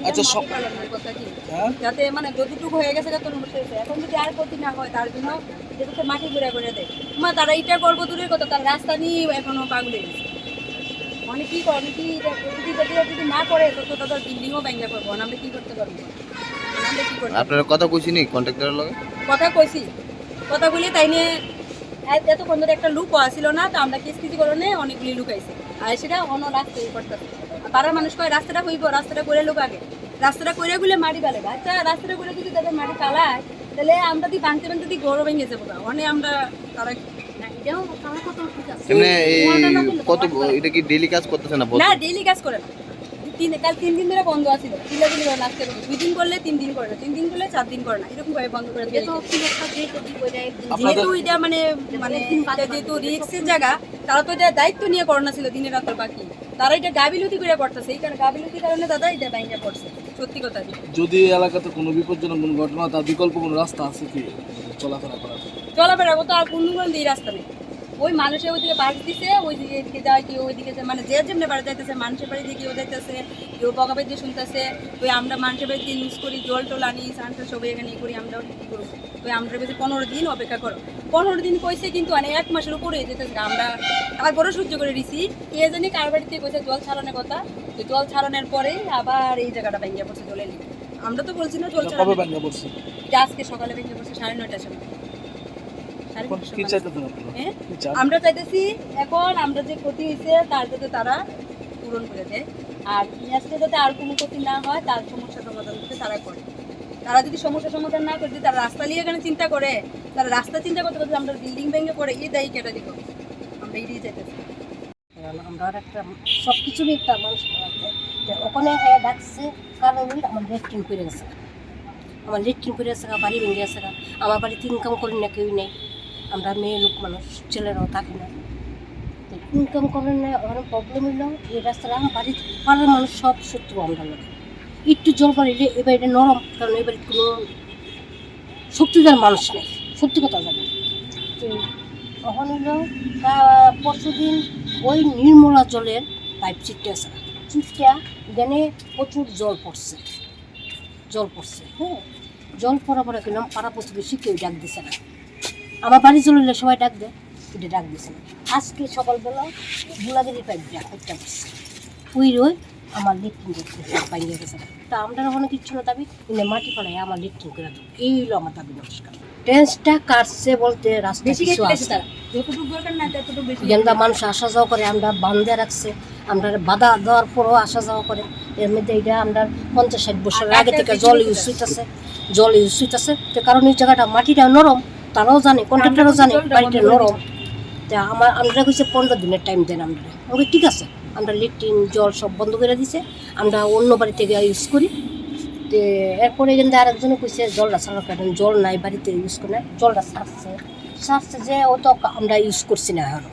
আচ্ছা যাতে মানে যতটুকু হয়ে গেছে তত হয়েছে, এখন যদি আর ক্ষতি না হয় তার জন্য যেটাতে মাটি ঘুরে ঘুরে দেয় তারা এটা করবো দূরের কথা, তার রাস্তা নিয়ে এখনো পাগল হয়ে গেছে। অনেকেই যদি না করে তত তাদের বিল্ডিংও ব্যাঙ্গা করবো, আমরা কি করতে পারবো? আমরা কি করবো? আপনারা কথা কইছি নি কন্ট্রাক্টরের লগে? কথা কইছি, কথা বলি তাই নিয়ে এতক্ষণ ধরে একটা লুক আসছিল না, তো আমরা কিস্তি করণে অনেকগুলি লুক আইছে, আর সেটা অন্য রাস্তায় করতেছে। পাড়ার মানুষ কয় রাস্তাটা হইব, রাস্তাটা করে লোক আগে, রাস্তাটা করে গুলে মাটি ফেলে। আচ্ছা রাস্তাটা করে যদি তাদের মাটি ফেলায় তাহলে আমরা দি ভাঙতে ভাঙতে দি গরু ভেঙে যাবো, অনেক আমরা তারা এমনি কত এটা কি ডেইলি কাজ করতেছে না? না ডেইলি কাজ করে না, কাল 3 দিন ধরে বন্ধ আছিল, চিল্লাচিল্লি করে লাস্টে 2 দিন করলে 3 দিন করে না, 3 দিন করলে 4 দিন করে না, এরকম ভাবে বন্ধ করে দিয়েছে। যেহেতু এটা মানে মানে যেহেতু রিস্কের জায়গা, তারা তো এটা দায়িত্ব নিয়ে করোনা ছিল দিনের রাত বাকি, তারা এটা গাবিলতি করে করতেছে, এই কারণে গাবিলতির কারণে দাদা এটা ব্যাংকে পড়ছে। সত্যি কথা যদি এলাকাতে কোনো বিপজ্জনক কোনো ঘটনা, তার বিকল্প কোনো রাস্তা আছে কি চলাফেরা করার? চলাফেরা করতো আর কোনো এই রাস্তা নেই, ওই মানুষের ওইদিকে বাড়ি দিছে, ওই দিকে যায় কেউ ওইদিকে মানে যে যেমনি বাড়ি যাইতেছে, মানুষের বাড়ি দিয়ে কেউ যাইতেছে, কেউ বকাবাই দিয়ে শুনতেছে। ওই আমরা মানুষের বাড়ি দিয়ে ইউজ করি, জল টল আনি, সানটা সবাই এখানে করি, আমরাও কী করবো? ওই আমরা বেশি 15 দিন অপেক্ষা করো, 15 দিন কইছে কিন্তু অনেক 1 মাসের উপরে যেতেছে, আমরা তারপরে সহ্য করে দিছি। কে জানি কার বাড়িতে কইছে জল ছাড়ানোর কথা, তো জল ছাড়ানোর পরেই আবার এই জায়গাটা ভেঙে পড়ছে জলে নিয়ে। আমরা তো বলছি না জল ছাড়ানো ভেঙে পড়ছে, আজকে সকালে ভেঙে পড়ছে 9:30টার সময়। আমরা চাইতেছি এখন আমরা যে ক্ষতি হয়েছে তার যাতে তারা পূরণ করে দেয়, আর নেক্সটে যাতে আর কোনো ক্ষতি না হয় তার সমস্যা সমাধান করতে তারা করে। তারা যদি সমস্যা সমাধান না করে, তারা রাস্তা নিয়ে এখানে চিন্তা করে, তারা রাস্তা চিন্তা করতে করতে আমরা বিল্ডিং ভেঙে পড়ে এই দায়ী কেটে দিব, আমরা এটাই চাইতেছি। আমরা একটা সব কিছুরই একটা মানুষ ওখানে ডাকছে, কারণ আমার লেট্রিন করে গেছে, আমার লেট্রিন করে গেছে, বাড়ি ভেঙে গেছে, আমার বাড়িতে ইনকাম করি না কেউ নেই, আমরা মেয়ে লোক মানুষ, ছেলেরাও থাকে না, ইনকাম করেন না। ওখানে প্রবলেম হইলো এই রাস্তাটা বাড়ির পাড়ার মানুষ সব শত্রু আমরা লোক, একটু জল পাড়িলে এবার এটা নরম, কারণ এবার কোনো শক্তিদার মানুষ নেই, সত্যি কথা জানে। তো তখন হইলো পরশু দিন ওই নির্মলা জলের পাইপ চিটতে আছে, চিটটা এখানে প্রচুর জল পড়ছে, হ্যাঁ জল পড়া পড়া গেলাম, পাড়া প্রতিবেশী কেউ ডাক দিছে না, আমার বাড়ি চলে সবাই ডাক দেয়, এটা ডাক দিছে না। আজকে সকালবেলা গোলাগিরি পাইপ ডাক একটা করছে, ওই আমার লেট্রিন বাইরে গেছে, তা আমরা ওখানে কিচ্ছু না দাবি, মাটি পাড়ায় আমার লেট্রিন করে দেবো, এই হলো আমার দাবি। নমস্কার ট্রেনটা কাটছে বলতে রাস্তা গেন্দা মানুষ আসা যাওয়া করে, আমরা বান্ধে রাখছে, আমরা বাধা দেওয়ার পরও আসা যাওয়া করে, এর মধ্যে এটা আমরা 50-60 বছর আগে থেকে জল ইউজ হইতেছে, তো কারণ এই জায়গাটা মাটিটা নরম, তারাও জানে, কন্ট্রাক্টরও জানে বাড়িটা নরম। তা আমরা কইছে 15 দিনের টাইম দেন, আমরা ওকে ঠিক আছে, আমরা লেট্রিন জল সব বন্ধ করে দিছে, আমরা অন্য বাড়ি থেকে ইউজ করি। তো এরপরে কিন্তু আরেকজনে কইছে জলটা ছাড়া কারণ জল নাই বাড়িতে ইউজ করে না, জলটা ছাড়ছে যে ও তো আমরা ইউজ করছি না, এখন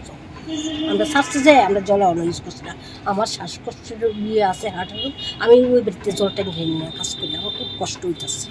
আমরা ছাড়ছে যে আমরা জল ইউজ করছি না। আমার শ্বাসকষ্টের ইয়ে আছে, হার্টের, আমি ওই বাড়িতে জলটা ঘিরে নিয়ে কাজ করি, আমার খুব কষ্ট হইতেছে।